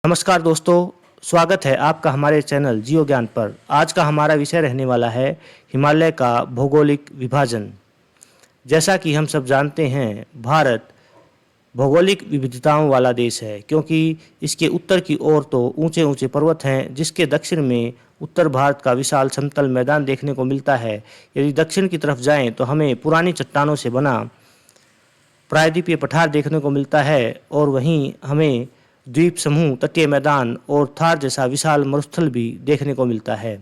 नमस्कार दोस्तों, स्वागत है आपका हमारे चैनल जियो ज्ञान पर। आज का हमारा विषय रहने वाला है हिमालय का भौगोलिक विभाजन। जैसा कि हम सब जानते हैं, भारत भौगोलिक विविधताओं वाला देश है, क्योंकि इसके उत्तर की ओर तो ऊंचे ऊंचे पर्वत हैं, जिसके दक्षिण में उत्तर भारत का विशाल समतल मैदान देखने को मिलता है। यदि दक्षिण की तरफ जाएं तो हमें पुरानी चट्टानों से बना प्रायद्वीपीय पठार देखने को मिलता है, और वहीं हमें द्वीप समूह, तटीय मैदान और थार जैसा विशाल मरुस्थल भी देखने को मिलता है।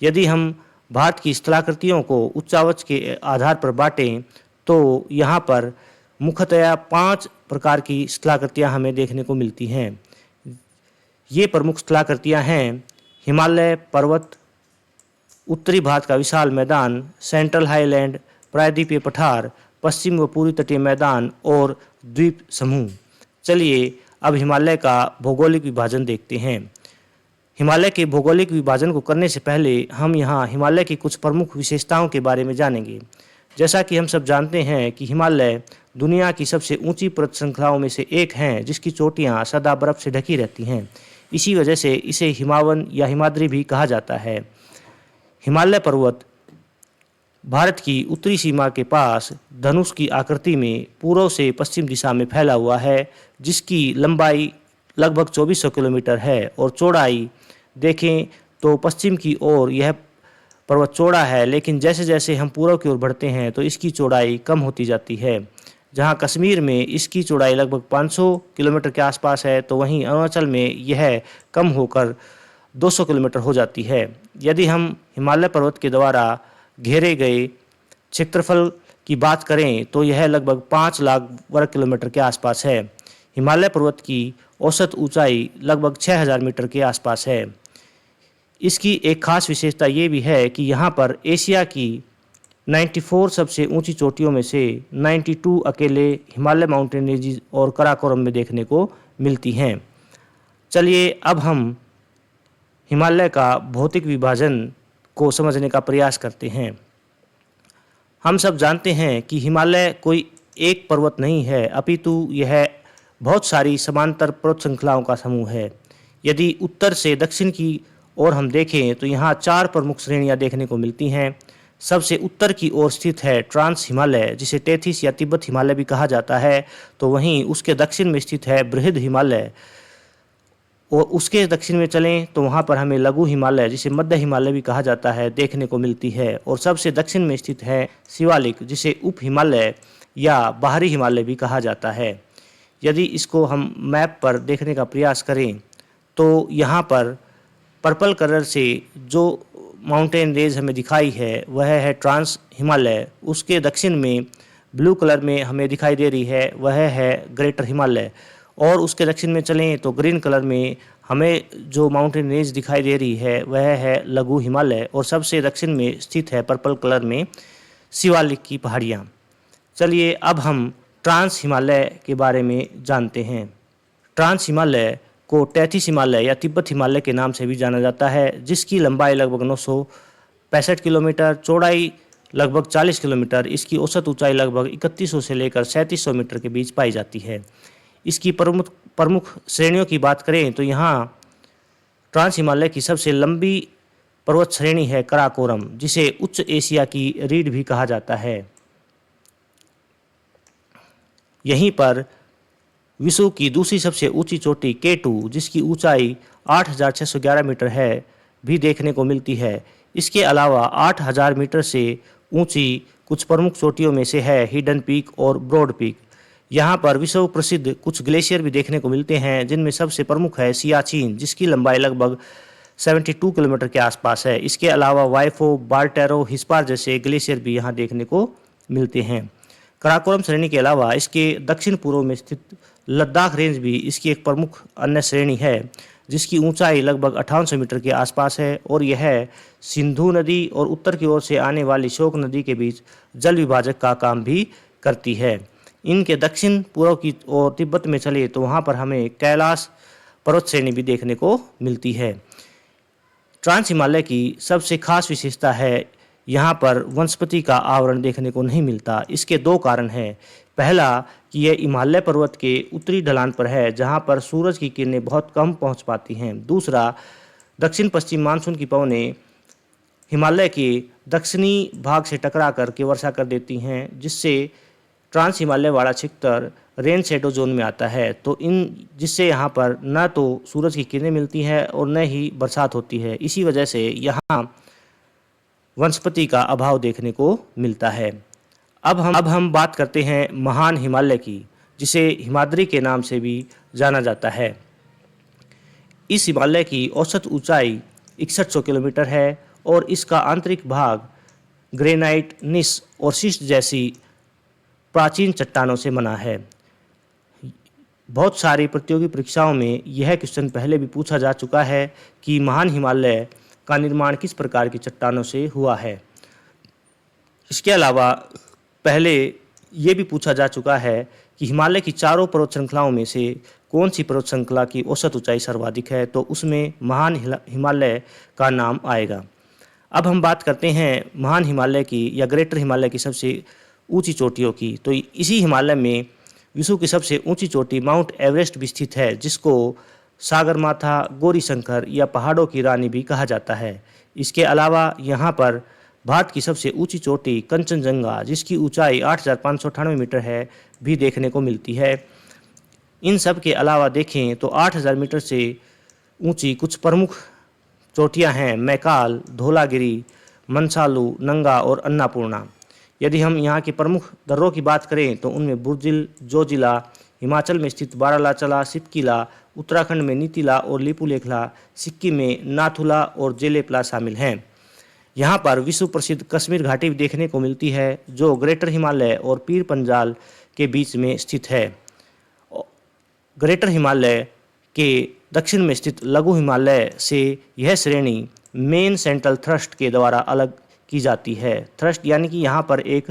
यदि हम भारत की स्थलाकृतियों को उच्चावच के आधार पर बांटें तो यहाँ पर मुख्यतया 5 प्रकार की स्थलाकृतियाँ हमें देखने को मिलती हैं। ये प्रमुख स्थलाकृतियाँ हैं हिमालय पर्वत, उत्तरी भारत का विशाल मैदान, सेंट्रल हाईलैंड, प्रायद्वीपीय पठार, पश्चिम व पूर्वी तटीय मैदान और द्वीप समूह। चलिए अब हिमालय का भौगोलिक विभाजन देखते हैं। हिमालय के भौगोलिक विभाजन को करने से पहले हम यहाँ हिमालय की कुछ प्रमुख विशेषताओं के बारे में जानेंगे। जैसा कि हम सब जानते हैं कि हिमालय दुनिया की सबसे ऊंची पर्वत श्रृंखलाओं में से एक हैं, जिसकी चोटियाँ सदा बर्फ से ढकी रहती हैं। इसी वजह से इसे हिमावन या हिमाद्री भी कहा जाता है। हिमालय पर्वत भारत की उत्तरी सीमा के पास धनुष की आकृति में पूर्व से पश्चिम दिशा में फैला हुआ है, जिसकी लंबाई लगभग 2400 किलोमीटर है और चौड़ाई देखें तो पश्चिम की ओर यह पर्वत चौड़ा है, लेकिन जैसे जैसे हम पूर्व की ओर बढ़ते हैं तो इसकी चौड़ाई कम होती जाती है। जहां कश्मीर में इसकी चौड़ाई लगभग 500 किलोमीटर के आसपास है, तो वहीं अरुणाचल में यह कम होकर 200 किलोमीटर हो जाती है। यदि हम हिमालय पर्वत के द्वारा घेरे गए क्षेत्रफल की बात करें तो यह लगभग 5 लाख वर्ग किलोमीटर के आसपास है। हिमालय पर्वत की औसत ऊंचाई लगभग 6000 मीटर के आसपास है। इसकी एक खास विशेषता ये भी है कि यहाँ पर एशिया की 94 सबसे ऊंची चोटियों में से 92 अकेले हिमालय माउंटेन रेंजेस और काराकोरम में देखने को मिलती हैं। चलिए अब हम हिमालय का भौतिक विभाजन को समझने का प्रयास करते हैं। हम सब जानते हैं कि हिमालय कोई एक पर्वत नहीं है, अपितु यह बहुत सारी समांतर पर्वत श्रृंखलाओं का समूह है। यदि उत्तर से दक्षिण की ओर हम देखें तो यहाँ 4 प्रमुख श्रेणियाँ देखने को मिलती हैं। सबसे उत्तर की ओर स्थित है ट्रांस हिमालय, जिसे टेथिस या तिब्बत हिमालय भी कहा जाता है। तो वहीं उसके दक्षिण में स्थित है बृहद हिमालय, और उसके दक्षिण में चलें तो वहाँ पर हमें लघु हिमालय, जिसे मध्य हिमालय भी कहा जाता है, देखने को मिलती है। और सबसे दक्षिण में स्थित है शिवालिक, जिसे उप हिमालय या बाहरी हिमालय भी कहा जाता है। यदि इसको हम मैप पर देखने का प्रयास करें तो यहाँ पर पर्पल कलर से जो माउंटेन रेंज हमें दिखाई है वह है ट्रांस हिमालय। उसके दक्षिण में ब्लू कलर में हमें दिखाई दे रही है वह है ग्रेटर हिमालय, और उसके दक्षिण में चलें तो ग्रीन कलर में हमें जो माउंटेन रेंज दिखाई दे रही है वह है लघु हिमालय, और सबसे दक्षिण में स्थित है पर्पल कलर में शिवालिक की पहाड़ियाँ। चलिए अब हम ट्रांस हिमालय के बारे में जानते हैं। ट्रांस हिमालय को टेथिस हिमालय या तिब्बत हिमालय के नाम से भी जाना जाता है, जिसकी लंबाई लगभग 965 किलोमीटर, चौड़ाई लगभग 40 किलोमीटर, इसकी औसत ऊंचाई लगभग 3100 से लेकर 3700 मीटर के बीच पाई जाती है। इसकी प्रमुख श्रेणियों की बात करें तो यहाँ ट्रांस हिमालय की सबसे लंबी पर्वत श्रेणी है काराकोरम, जिसे उच्च एशिया की रीढ़ भी कहा जाता है। यहीं पर विश्व की दूसरी सबसे ऊंची चोटी K2, जिसकी ऊंचाई 8611 मीटर है, भी देखने को मिलती है। इसके अलावा 8000 मीटर से ऊंची कुछ प्रमुख चोटियों में से है हिडन पीक और ब्रॉड पीक। यहाँ पर विश्व प्रसिद्ध कुछ ग्लेशियर भी देखने को मिलते हैं, जिनमें सबसे प्रमुख है सियाचिन, जिसकी लंबाई लगभग 72 किलोमीटर के आसपास है। इसके अलावा वाइफो, बाल्टेरो, हिस्पार जैसे ग्लेशियर भी यहाँ देखने को मिलते हैं। काराकोरम श्रेणी के अलावा इसके दक्षिण पूर्व में स्थित लद्दाख रेंज भी इसकी एक प्रमुख अन्य श्रेणी है, जिसकी ऊंचाई लगभग 5800 मीटर के आसपास है, और यह सिंधु नदी और उत्तर की ओर से आने वाली शोक नदी के बीच जल विभाजक का काम भी करती है। इनके दक्षिण पूर्व की ओर तिब्बत में चले तो वहाँ पर हमें कैलाश पर्वत श्रेणी भी देखने को मिलती है। ट्रांस हिमालय की सबसे खास विशेषता है यहाँ पर वनस्पति का आवरण देखने को नहीं मिलता। इसके 2 कारण हैं। पहला कि यह हिमालय पर्वत के उत्तरी ढलान पर है जहां पर सूरज की किरणें बहुत कम पहुंच पाती हैं। दूसरा, दक्षिण पश्चिम मानसून की पवनें हिमालय के दक्षिणी भाग से टकरा कर के वर्षा कर देती हैं, जिससे ट्रांस हिमालय वाला क्षेत्र रेन शेडो जोन में आता है। तो जिससे यहाँ पर न तो सूरज की किरणें मिलती हैं और न ही बरसात होती है। इसी वजह से यहाँ वनस्पति का अभाव देखने को मिलता है। अब हम बात करते हैं महान हिमालय की, जिसे हिमाद्री के नाम से भी जाना जाता है। इस हिमालय की औसत ऊंचाई 6100 किलोमीटर है और इसका आंतरिक भाग ग्रेनाइट, निस और शिस्ट जैसी प्राचीन चट्टानों से बना है। बहुत सारी प्रतियोगी परीक्षाओं में यह क्वेश्चन पहले भी पूछा जा चुका है कि महान हिमालय का निर्माण किस प्रकार की चट्टानों से हुआ है। इसके अलावा पहले ये भी पूछा जा चुका है कि हिमालय की चारों पर्वत श्रृंखलाओं में से कौन सी पर्वत श्रृंखला की औसत ऊंचाई सर्वाधिक है, तो उसमें महान हिमालय का नाम आएगा। अब हम बात करते हैं महान हिमालय की या ग्रेटर हिमालय की सबसे ऊंची चोटियों की। तो इसी हिमालय में विश्व की सबसे ऊंची चोटी माउंट एवरेस्ट भी स्थित है, जिसको सागरमाथा, गौरीशंकर या पहाड़ों की रानी भी कहा जाता है। इसके अलावा यहाँ पर भारत की सबसे ऊंची चोटी कंचनजंगा, जिसकी ऊंचाई 8598 मीटर है, भी देखने को मिलती है। इन सब के अलावा देखें तो 8000 मीटर से ऊंची कुछ प्रमुख चोटियां हैं: मैकाल, धौलागिरी, मनसालू, नंगा और अन्नापूर्णा। यदि हम यहाँ के प्रमुख दर्रों की बात करें तो उनमें बुर्जिल, जोजिला, हिमाचल में स्थित बारालाचला, सिपकिला, उत्तराखंड में नीतिला और लिपुलेखला, सिक्किम में नाथुला और जेलेपला शामिल हैं। यहाँ पर विश्व प्रसिद्ध कश्मीर घाटी भी देखने को मिलती है, जो ग्रेटर हिमालय और पीर पंजाल के बीच में स्थित है। ग्रेटर हिमालय के दक्षिण में स्थित लघु हिमालय से यह श्रेणी मेन सेंट्रल थ्रस्ट के द्वारा अलग की जाती है। थ्रस्ट यानी कि यहाँ पर एक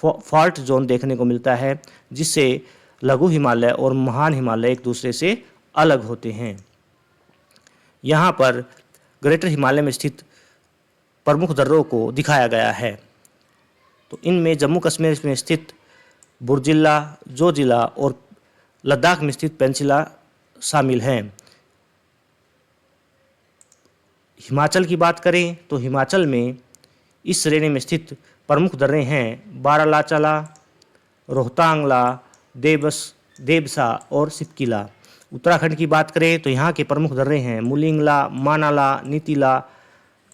फॉल्ट जोन देखने को मिलता है, जिससे लघु हिमालय और महान हिमालय एक दूसरे से अलग होते हैं। यहाँ पर ग्रेटर हिमालय में स्थित प्रमुख दर्रों को दिखाया गया है। तो इनमें जम्मू कश्मीर में स्थित बुर्जिला, जोजिला और लद्दाख में स्थित पेंसिला शामिल हैं। हिमाचल की बात करें तो हिमाचल में इस श्रेणी में स्थित प्रमुख दर्रे हैं: बारालाचला, रोहतांगला, देबसा और सिपकिला। उत्तराखंड की बात करें तो यहाँ के प्रमुख दर्रे हैं मुलिंगला, मानाला, नीतिला,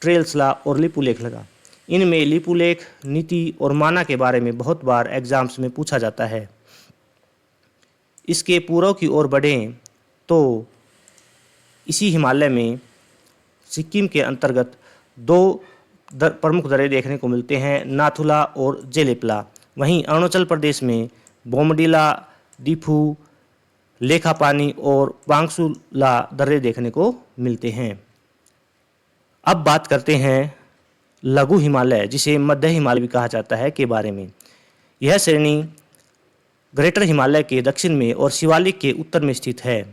ट्रेल्सला और लिपुलेखला। इनमें लिपुलेख, नीति और माना के बारे में बहुत बार एग्जाम्स में पूछा जाता है। इसके पूर्व की ओर बढ़ें तो इसी हिमालय में सिक्किम के अंतर्गत दो प्रमुख दर्रे देखने को मिलते हैं: नाथुला और जेलेपला। वहीं अरुणाचल प्रदेश में बोमडिला, डिफू, लेखापानी और बांगसुला दर्रे देखने को मिलते हैं। अब बात करते हैं लघु हिमालय, जिसे मध्य हिमालय भी कहा जाता है, के बारे में। यह श्रेणी ग्रेटर हिमालय के दक्षिण में और शिवालिक के उत्तर में स्थित है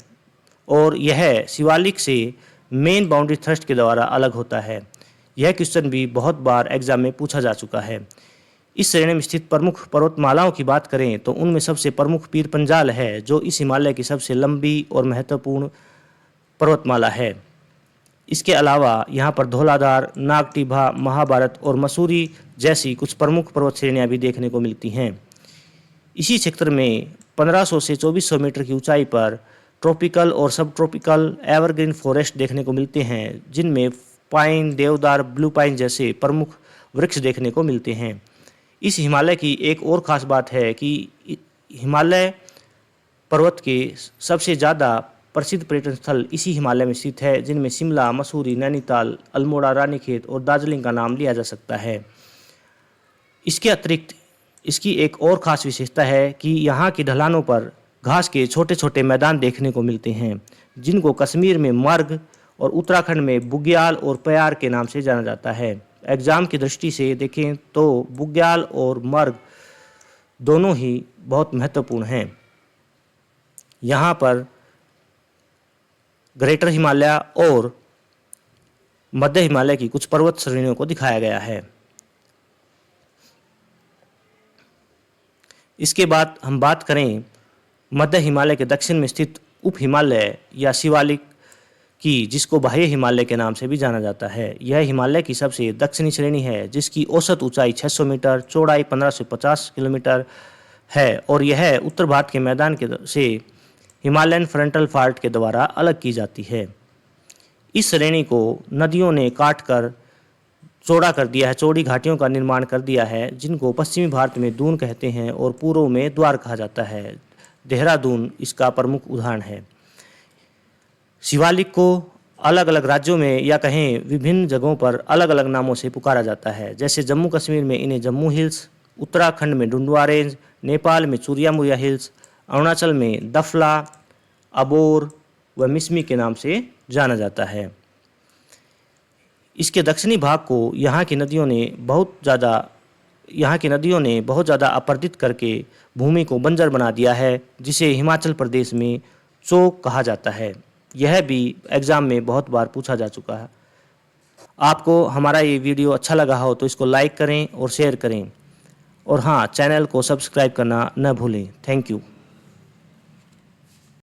और यह शिवालिक से मेन बाउंड्री थ्रस्ट के द्वारा अलग होता है। यह क्वेश्चन भी बहुत बार एग्जाम में पूछा जा चुका है। इस श्रेणी में स्थित प्रमुख पर्वतमालाओं की बात करें तो उनमें सबसे प्रमुख पीर पंजाल है, जो इस हिमालय की सबसे लंबी और महत्वपूर्ण पर्वतमाला है। इसके अलावा यहाँ पर धौलाधार, नागटिभा, महाभारत और मसूरी जैसी कुछ प्रमुख पर्वत श्रेणियाँ भी देखने को मिलती हैं। इसी क्षेत्र में 1500 से 2400 मीटर की ऊंचाई पर ट्रॉपिकल और सब ट्रॉपिकल एवरग्रीन फॉरेस्ट देखने को मिलते हैं, जिनमें पाइन, देवदार, ब्लू पाइन जैसे प्रमुख वृक्ष देखने को मिलते हैं। इस हिमालय की एक और ख़ास बात है कि हिमालय पर्वत के सबसे ज़्यादा प्रसिद्ध पर्यटन स्थल इसी हिमालय में स्थित है, जिनमें शिमला, मसूरी, नैनीताल, अल्मोड़ा, रानीखेत और दार्जिलिंग का नाम लिया जा सकता है। इसके अतिरिक्त इसकी एक और ख़ास विशेषता है कि यहाँ की ढलानों पर घास के छोटे छोटे मैदान देखने को मिलते हैं, जिनको कश्मीर में मर्ग और उत्तराखंड में बुग्याल और प्यार के नाम से जाना जाता है। एग्ज़ाम की दृष्टि से देखें तो बुग्याल और मर्ग दोनों ही बहुत महत्वपूर्ण हैं। यहाँ पर ग्रेटर हिमालय और मध्य हिमालय की कुछ पर्वत श्रेणियों को दिखाया गया है। इसके बाद हम बात करें मध्य हिमालय के दक्षिण में स्थित उप हिमालय या शिवालिक की, जिसको बाह्य हिमालय के नाम से भी जाना जाता है। यह हिमालय की सबसे दक्षिणी श्रेणी है, जिसकी औसत ऊंचाई 600 मीटर, चौड़ाई 1550 किलोमीटर है और यह उत्तर भारत के मैदान से हिमालयन फ्रंटल फाल्ट के द्वारा अलग की जाती है। इस श्रेणी को नदियों ने काट कर चौड़ा कर दिया है, चौड़ी घाटियों का निर्माण कर दिया है, जिनको पश्चिमी भारत में दून कहते हैं और पूर्व में द्वार कहा जाता है। देहरादून इसका प्रमुख उदाहरण है। शिवालिक को अलग अलग राज्यों में या कहें विभिन्न जगहों पर अलग अलग नामों से पुकारा जाता है। जैसे जम्मू कश्मीर में इन्हें जम्मू हिल्स, उत्तराखंड में डुंडवा रेंज, नेपाल में चूरिया मुरिया हिल्स, अरुणाचल में दफला, अबोर व मिसमी के नाम से जाना जाता है। इसके दक्षिणी भाग को यहाँ की नदियों ने बहुत ज़्यादा अपरदित करके भूमि को बंजर बना दिया है, जिसे हिमाचल प्रदेश में चोक कहा जाता है। यह भी एग्ज़ाम में बहुत बार पूछा जा चुका है। आपको हमारा ये वीडियो अच्छा लगा हो तो इसको लाइक करें और शेयर करें, और हाँ, चैनल को सब्सक्राइब करना न भूलें। Thank you.